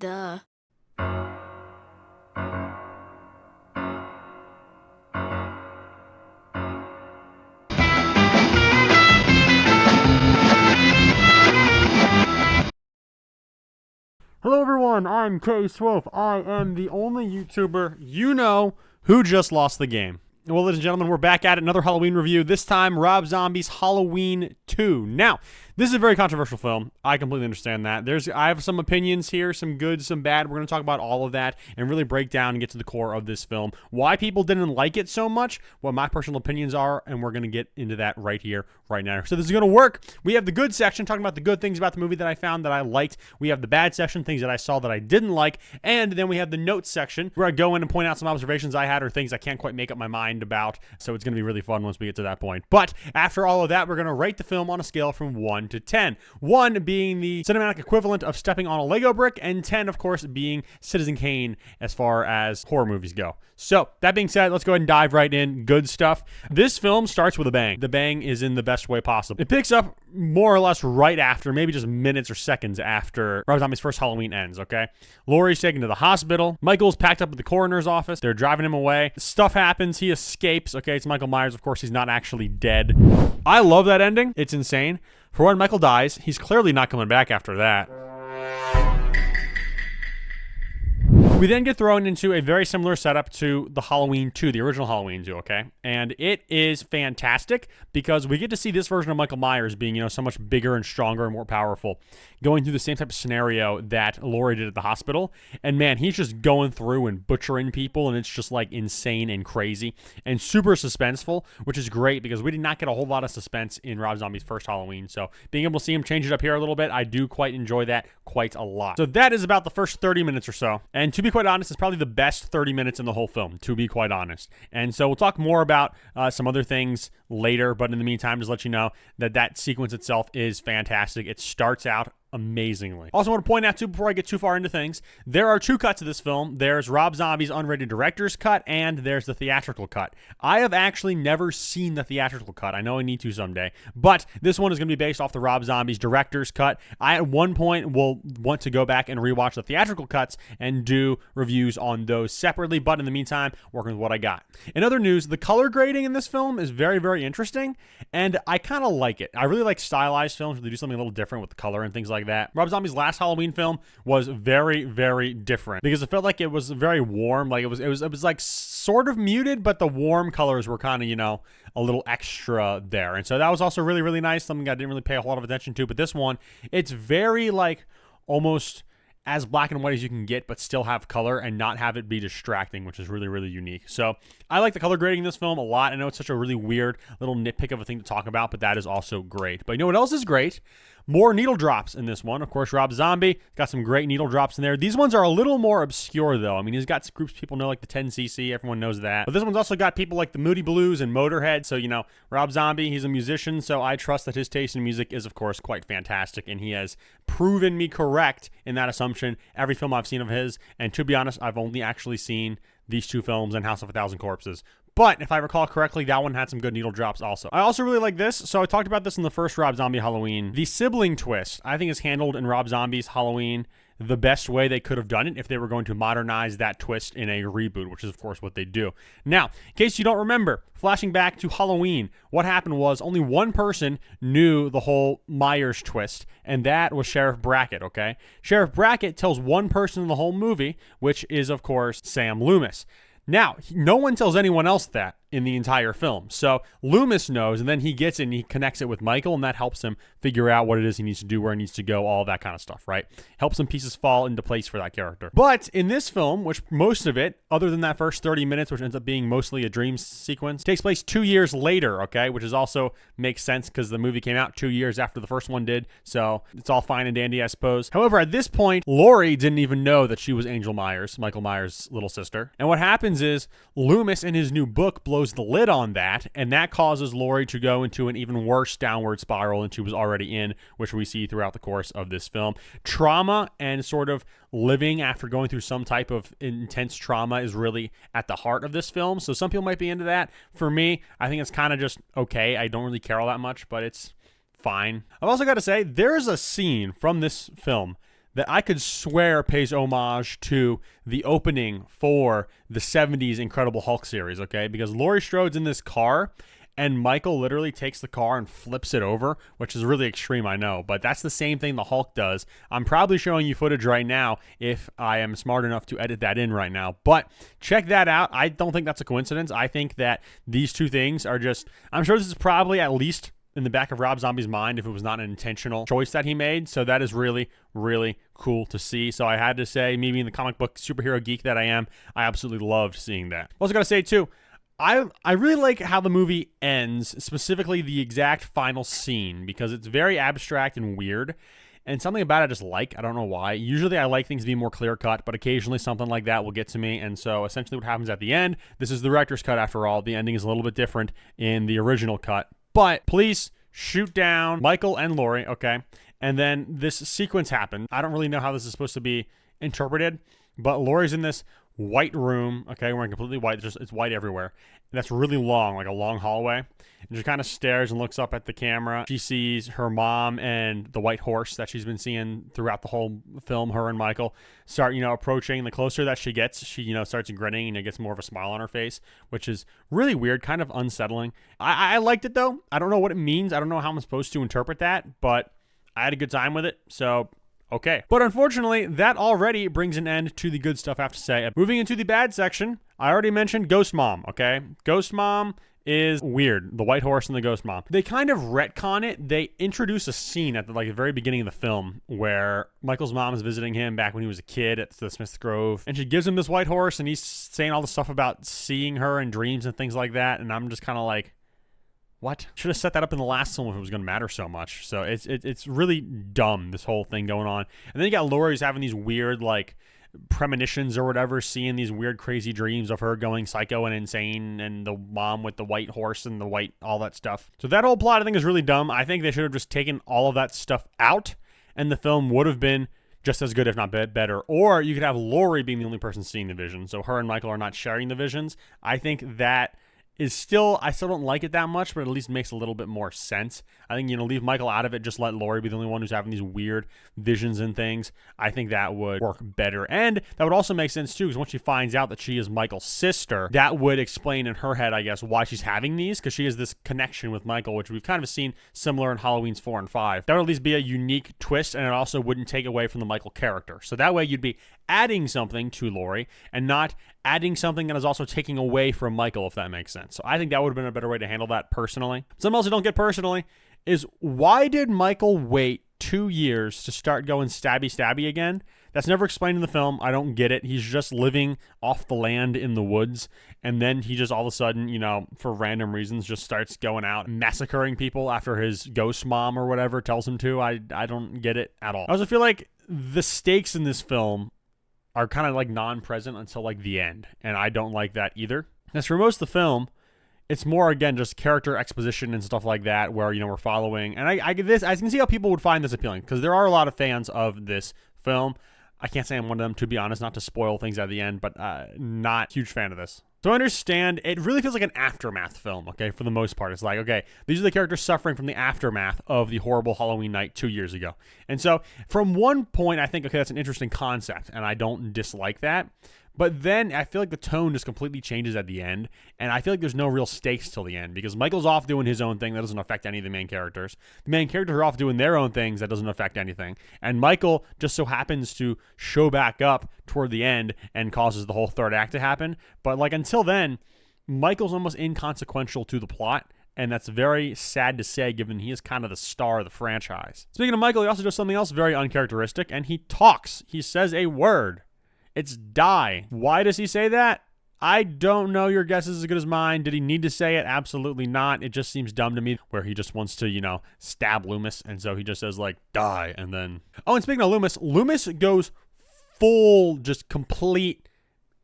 Duh. Hello everyone, I'm K Swope. I am the only YouTuber you know who just lost the game. Well, ladies and gentlemen, we're back at it. Another Halloween review. This time, Rob Zombie's Halloween 2. Now, this is a very controversial film. I completely understand that. I have some opinions here, some good, some bad. We're going to talk about all of that and really break down and get to the core of this film. Why people didn't like it so much, what my personal opinions are, and we're going to get into that right here, right now. So this is going to work. We have the good section, talking about the good things about the movie that I found that I liked. We have the bad section, things that I saw that I didn't like. And then we have the notes section, where I go in and point out some observations I had or things I can't quite make up my mind about. So it's going to be really fun once we get to that point. But after all of that, we're going to rate the film on a scale from 1 to 10. 1 being the cinematic equivalent of stepping on a Lego brick, and 10, of course, being Citizen Kane as far as horror movies go. So, that being said, let's go ahead and dive right in. Good stuff. This film starts with a bang. The bang is in the best way possible. It picks up more or less right after, maybe just minutes or seconds after Rob Zombie's first Halloween ends, okay? Laurie's taken to the hospital. Michael's packed up at the coroner's office. They're driving him away. Stuff happens. He escapes. Okay, it's Michael Myers. Of course, he's not actually dead. I love that ending. It's insane. For when Michael dies, he's clearly not coming back after that. We then get thrown into a very similar setup to the Halloween 2, the original Halloween 2, okay? And it is fantastic because we get to see this version of Michael Myers being, so much bigger and stronger and more powerful, going through the same type of scenario that Laurie did at the hospital. And man, he's just going through and butchering people, and it's just like insane and crazy and super suspenseful, which is great because we did not get a whole lot of suspense in Rob Zombie's first Halloween. So being able to see him change it up here a little bit, I do quite enjoy that quite a lot. So that is about the first 30 minutes or so. And to be quite honest, it's probably the best 30 minutes in the whole film, to be quite honest. And so we'll talk more about some other things later, but in the meantime, just let you know that that sequence itself is fantastic. It starts out amazingly. Also, I want to point out too, before I get too far into things, there are two cuts of this film. There's Rob Zombie's unrated director's cut, and there's the theatrical cut. I have actually never seen the theatrical cut. I know I need to someday, but this one is going to be based off the Rob Zombie's director's cut. I at one point will want to go back and rewatch the theatrical cuts and do reviews on those separately, but in the meantime, working with what I got. In other news, the color grading in this film is very, very interesting, and I kind of like it. I really like stylized films where they do something a little different with the color and things like that. Rob Zombie's last Halloween film was very, very different because it felt like it was very warm. Like it was like sort of muted, but the warm colors were kind of, a little extra there. And so that was also really, really nice. Something I didn't really pay a whole lot of attention to. But this one, it's very like almost as black and white as you can get, but still have color and not have it be distracting, which is really, really unique. So I like the color grading in this film a lot. I know it's such a really weird little nitpick of a thing to talk about, but that is also great. But you know what else is great? More needle drops in this one. Of course, Rob Zombie got some great needle drops in there. These ones are a little more obscure, though. I mean, he's got groups people know, like the 10cc. Everyone knows that. But this one's also got people like the Moody Blues and Motorhead. So, Rob Zombie, he's a musician, so I trust that his taste in music is, of course, quite fantastic. And he has proven me correct in that assumption every film I've seen of his. And to be honest, I've only actually seen these two films and House of a Thousand Corpses. But if I recall correctly, that one had some good needle drops also. I also really like this. So I talked about this in the first Rob Zombie Halloween. The sibling twist, I think, is handled in Rob Zombie's Halloween the best way they could have done it if they were going to modernize that twist in a reboot, which is, of course, what they do. Now, in case you don't remember, flashing back to Halloween, what happened was only one person knew the whole Myers twist, and that was Sheriff Brackett, okay? Sheriff Brackett tells one person in the whole movie, which is, of course, Sam Loomis. Now, no one tells anyone else that in the entire film. So Loomis knows, and then he gets it and he connects it with Michael, and that helps him figure out what it is he needs to do, where he needs to go, all that kind of stuff, right? Helps some pieces fall into place for that character. But in this film, which most of it, other than that first 30 minutes, which ends up being mostly a dream sequence, takes place 2 years later, okay? Which is also makes sense because the movie came out 2 years after the first one did. So it's all fine and dandy, I suppose. However, at this point, Laurie didn't even know that she was Angel Myers, Michael Myers' little sister. And what happens is Loomis in his new book blows the lid on that, and that causes Laurie to go into an even worse downward spiral than she was already in, which we see throughout the course of this film. Trauma and sort of living after going through some type of intense trauma is really at the heart of this film. So some people might be into that. For me, I think it's kind of just okay. I don't really care all that much, but it's fine. I've also got to say, there's a scene from this film that I could swear pays homage to the opening for the 70s Incredible Hulk series, okay? Because Laurie Strode's in this car, and Michael literally takes the car and flips it over, which is really extreme, I know. But that's the same thing the Hulk does. I'm probably showing you footage right now if I am smart enough to edit that in right now. But check that out. I don't think that's a coincidence. I think that these two things are just... I'm sure this is probably at least in the back of Rob Zombie's mind if it was not an intentional choice that he made. So that is really, really cool to see. So I had to say, me being the comic book superhero geek that I am, I absolutely loved seeing that. Also got to say, too, I really like how the movie ends, specifically the exact final scene, because it's very abstract and weird, and something about it I just like. I don't know why. Usually I like things to be more clear-cut, but occasionally something like that will get to me, and so essentially what happens at the end, this is the director's cut after all. The ending is a little bit different in the original cut, but police shoot down Michael and Laurie, okay, and then this sequence happened. I don't really know how this is supposed to be interpreted, but Laurie's in this white room, okay, wearing completely white. It's white everywhere. And that's really long, like a long hallway. And she kind of stares and looks up at the camera. She sees her mom and the white horse that she's been seeing throughout the whole film. Her and Michael start, approaching. The closer that she gets, she, starts grinning and it gets more of a smile on her face, which is really weird, kind of unsettling. I liked it though. I don't know what it means. I don't know how I'm supposed to interpret that, but I had a good time with it. So okay. But unfortunately, that already brings an end to the good stuff I have to say. Moving into the bad section, I already mentioned Ghost Mom, okay? Ghost Mom is weird. The white horse and the ghost mom. They kind of retcon it. They introduce a scene at the very beginning of the film where Michael's mom is visiting him back when he was a kid at the Smith's Grove. And she gives him this white horse and he's saying all the stuff about seeing her in dreams and things like that. And I'm just kind of like, what? Should have set that up in the last film if it was going to matter so much. So it's really dumb, this whole thing going on. And then you got Laurie who's having these weird, premonitions or whatever, seeing these weird, crazy dreams of her going psycho and insane, and the mom with the white horse and the white, all that stuff. So that whole plot, I think, is really dumb. I think they should have just taken all of that stuff out, and the film would have been just as good, if not better. Or you could have Laurie being the only person seeing the vision, so her and Michael are not sharing the visions. I think that is still, I still don't like it that much, but at least makes a little bit more sense. I think, leave Michael out of it, just let Laurie be the only one who's having these weird visions and things. I think that would work better. And that would also make sense too, because once she finds out that she is Michael's sister, that would explain in her head, I guess, why she's having these, because she has this connection with Michael, which we've kind of seen similar in Halloween's 4 and 5. That would at least be a unique twist, and it also wouldn't take away from the Michael character. So that way you'd be adding something to Laurie and not adding something that is also taking away from Michael, if that makes sense. So I think that would have been a better way to handle that personally. Something else I don't get personally is, why did Michael wait 2 years to start going stabby again? That's never explained in the film. I don't get it. He's just living off the land in the woods, and then he just all of a sudden, for random reasons, just starts going out massacring people after his ghost mom or whatever tells him to. I don't get it at all. I also feel like the stakes in this film are kind of non-present until the end, and I don't like that either. As for most of the film, it's more, again, just character exposition and stuff like that, where we're following. And I get this. I can see how people would find this appealing, because there are a lot of fans of this film. I can't say I'm one of them, to be honest, not to spoil things at the end, but not a huge fan of this. So I understand it really feels like an aftermath film, okay, for the most part. It's okay, these are the characters suffering from the aftermath of the horrible Halloween night 2 years ago. And so from one point, I think, okay, that's an interesting concept, and I don't dislike that. But then I feel like the tone just completely changes at the end, and I feel like there's no real stakes till the end, because Michael's off doing his own thing that doesn't affect any of the main characters. The main characters are off doing their own things that doesn't affect anything. And Michael just so happens to show back up toward the end and causes the whole third act to happen. But until then, Michael's almost inconsequential to the plot, and that's very sad to say, given he is kind of the star of the franchise. Speaking of Michael, he also does something else very uncharacteristic, and he talks. He says a word. It's die. Why does he say that? I don't know. Your guess is as good as mine. Did he need to say it? Absolutely not. It just seems dumb to me, where he just wants to, stab Loomis. And so he just says, die. And then... Oh, and speaking of Loomis goes full, just complete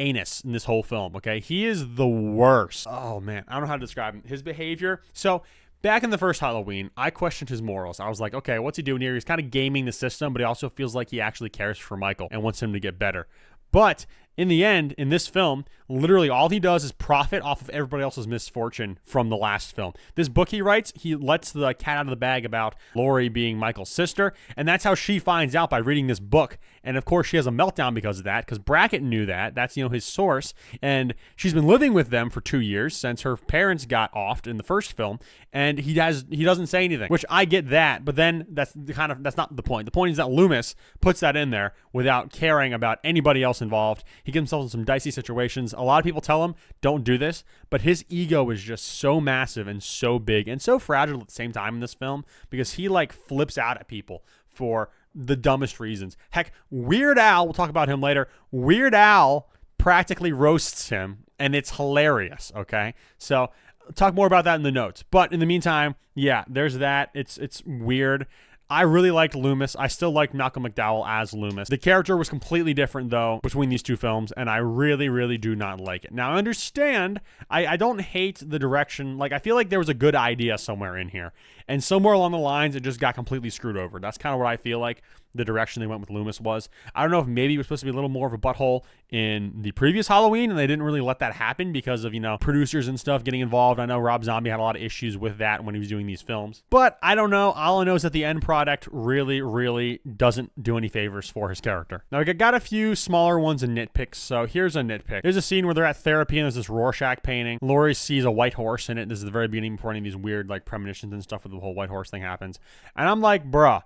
anus in this whole film, okay? He is the worst. Oh, man. I don't know how to describe him. His behavior. So... Back in the first Halloween, I questioned his morals. I was like, okay, what's he doing here? He's kind of gaming the system, but he also feels like he actually cares for Michael and wants him to get better. But in the end, in this film, literally all he does is profit off of everybody else's misfortune from the last film. This book he writes, he lets the cat out of the bag about Laurie being Michael's sister, and that's how she finds out by reading this book. And of course, she has a meltdown because of that, because Brackett knew that. That's, his source. And she's been living with them for 2 years since her parents got offed in the first film, and he doesn't say anything, which I get that, but then that's not the point. The point is that Loomis puts that in there without caring about anybody else involved. He gets himself in some dicey situations. A lot of people tell him, don't do this, but his ego is just so massive and so big and so fragile at the same time in this film, because he flips out at people for the dumbest reasons. Heck, Weird Al, we'll talk about him later, Weird Al practically roasts him, and it's hilarious, okay? So talk more about that in the notes. But in the meantime, yeah, there's that. It's weird. I really liked Loomis. I still like Malcolm McDowell as Loomis. The character was completely different, though, between these two films, and I really, really do not like it. Now, I understand. I don't hate the direction. I feel like there was a good idea somewhere in here, and somewhere along the lines, it just got completely screwed over. That's kind of what I feel like the direction they went with Loomis was. I don't know if maybe it was supposed to be a little more of a butthole in the previous Halloween, and they didn't really let that happen because of, producers and stuff getting involved. I know Rob Zombie had a lot of issues with that when he was doing these films. But I don't know. All I know is that the end product really, really doesn't do any favors for his character. Now, I got a few smaller ones and nitpicks, so here's a nitpick. There's a scene where they're at therapy, and there's this Rorschach painting. Laurie sees a white horse in it. This is the very beginning before any of these weird, premonitions and stuff with the whole white horse thing happens. And I'm like, bruh,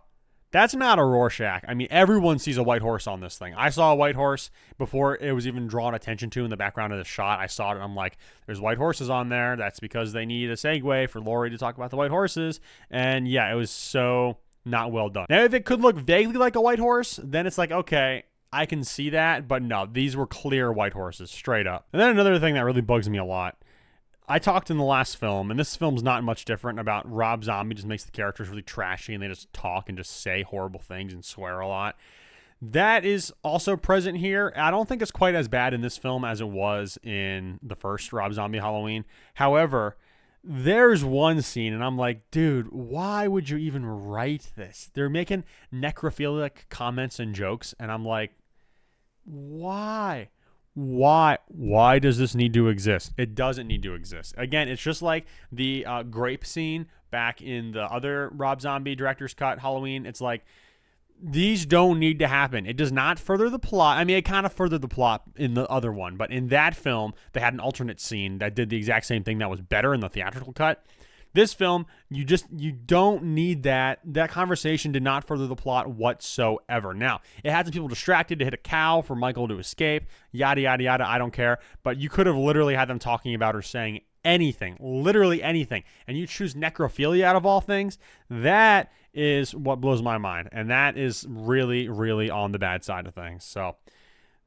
that's not a Rorschach. I mean, everyone sees a white horse on this thing. I saw a white horse before it was even drawn attention to in the background of the shot. I saw it, and I'm like, there's white horses on there. That's because they need a segue for Laurie to talk about the white horses. And yeah, it was so not well done. Now, if it could look vaguely like a white horse, then it's like, okay, I can see that. But no, these were clear white horses, straight up. And then another thing that really bugs me a lot. I talked in the last film, and this film's not much different, about Rob Zombie just makes the characters really trashy, and they just talk and just say horrible things and swear a lot. That is also present here. I don't think it's quite as bad in this film as it was in the first Rob Zombie Halloween. However, there's one scene, and I'm like, dude, why would you even write this? They're making necrophilic comments and jokes, and I'm like, why? Why does this need to exist? It doesn't need to exist. Again, it's just like the grape scene back in the other Rob Zombie director's cut Halloween. It's like, these don't need to happen. It does not further the plot. I mean, it kind of furthered the plot in the other one, but in that film, they had an alternate scene that did the exact same thing that was better in the theatrical cut. This film, you don't need that. That conversation did not further the plot whatsoever. Now, it had some people distracted to hit a cow for Michael to escape, yada, yada, yada, I don't care. But you could have literally had them talking about or saying anything, literally anything. And you choose necrophilia out of all things. That is what blows my mind. And that is really, really on the bad side of things. So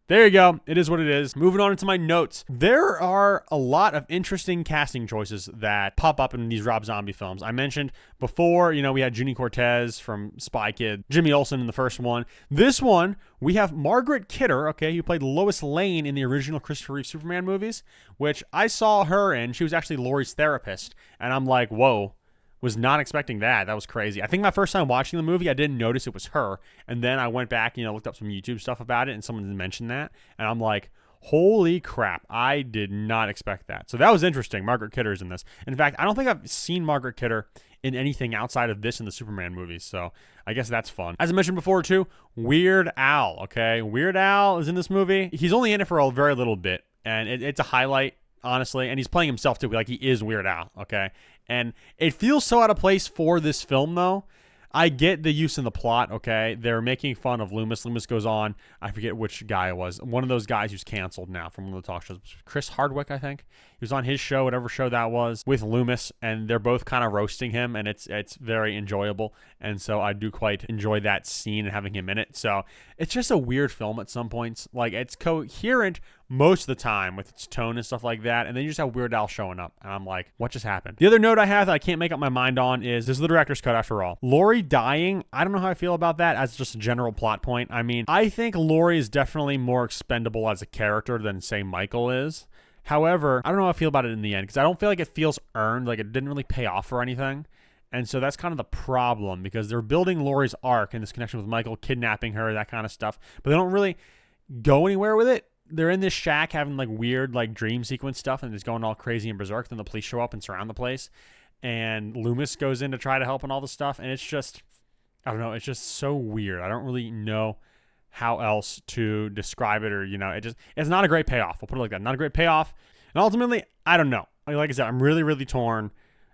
there you go. It is what it is. Moving on into my notes. There are a lot of interesting casting choices that pop up in these Rob Zombie films. I mentioned before, we had Junie Cortez from Spy Kid, Jimmy Olsen in the first one. This one, we have Margaret Kidder, okay, who played Lois Lane in the original Christopher Reeve Superman movies, which I saw her in. She was actually Laurie's therapist. And I'm like, whoa. Was not expecting that. That was crazy. I think my first time watching the movie, I didn't notice it was her. And then I went back, looked up some YouTube stuff about it, and someone mentioned that. And I'm like, holy crap. I did not expect that. So that was interesting. Margaret Kidder's in this. In fact, I don't think I've seen Margaret Kidder in anything outside of this and the Superman movies. So I guess that's fun. As I mentioned before, too, Weird Al, okay? Weird Al is in this movie. He's only in it for a very little bit. And it's a highlight, honestly. And he's playing himself, too. Like, he is Weird Al, okay? And it feels so out of place for this film, though. I get the use in the plot, okay? They're making fun of Loomis. Loomis goes on. I forget which guy it was. One of those guys who's canceled now from one of the talk shows. Chris Hardwick, I think. He was on his show, whatever show that was, with Loomis, and they're both kind of roasting him, and it's very enjoyable. And so I do quite enjoy that scene and having him in it. So it's just a weird film at some points. Like, it's coherent most of the time with its tone and stuff like that, and then you just have Weird Al showing up, and I'm like, what just happened? The other note I have that I can't make up my mind on is, this is the director's cut after all. Laurie dying, I don't know how I feel about that as just a general plot point. I mean, I think Laurie is definitely more expendable as a character than, say, Michael is. However, I don't know how I feel about it in the end, because I don't feel like it feels earned, like it didn't really pay off or anything. And so that's kind of the problem, because they're building Laurie's arc and this connection with Michael, kidnapping her, that kind of stuff, but they don't really go anywhere with it. they're in this shack having like weird like dream sequence stuff, and it's going all crazy and berserk. Then the police show up and surround the place, and Loomis goes in to try to help and all this stuff, and it's just, I don't know, it's just so weird. I don't really know how else to describe it, or it's not a great payoff. We'll put it like that. Not a great payoff, and ultimately, I don't know. Like I said, I'm really, really torn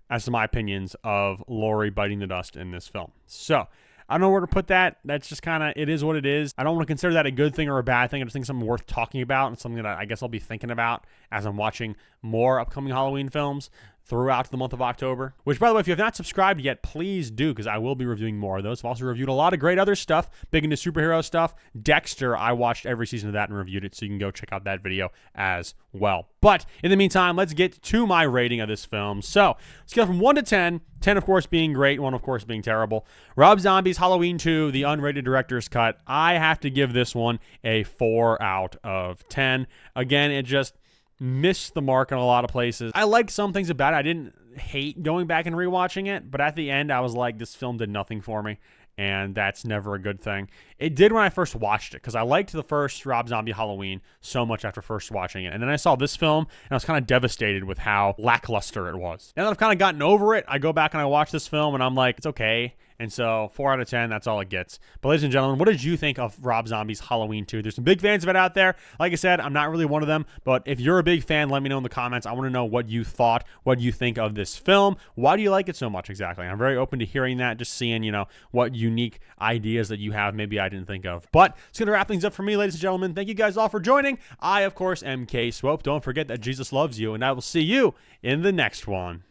as to my opinions of Laurie biting the dust in this film. So I don't know where to put that. That's just kind of, it is what it is. I don't want to consider that a good thing or a bad thing. I just think it's something worth talking about, and something that I guess I'll be thinking about as I'm watching more upcoming Halloween films throughout the month of October. Which, by the way, if you have not subscribed yet, please do, because I will be reviewing more of those. I've also reviewed a lot of great other stuff, big into superhero stuff. Dexter, I watched every season of that and reviewed it, so you can go check out that video as well. But in the meantime, let's get to my rating of this film. So, scale from 1 to 10, 10 of course being great, 1 of course being terrible. Rob Zombie's Halloween 2, the unrated director's cut. I have to give this one a 4 out of 10. Again, it just missed the mark in a lot of places. I liked some things about it. I didn't hate going back and rewatching it, but at the end, I was like, this film did nothing for me, and that's never a good thing. It did when I first watched it, because I liked the first Rob Zombie Halloween so much after first watching it, and then I saw this film, and I was kind of devastated with how lackluster it was. Now that I've kind of gotten over it, I go back and I watch this film, and I'm like, it's okay. And so 4 out of 10, that's all it gets. But ladies and gentlemen, what did you think of Rob Zombie's Halloween 2? There's some big fans of it out there. Like I said, I'm not really one of them, but if you're a big fan, let me know in the comments. I want to know what you thought, what you think of this film. Why do you like it so much exactly? I'm very open to hearing that, just seeing, what unique ideas that you have maybe I didn't think of. But it's going to wrap things up for me, ladies and gentlemen. Thank you guys all for joining. I, of course, am K Swope. Don't forget that Jesus loves you, and I will see you in the next one.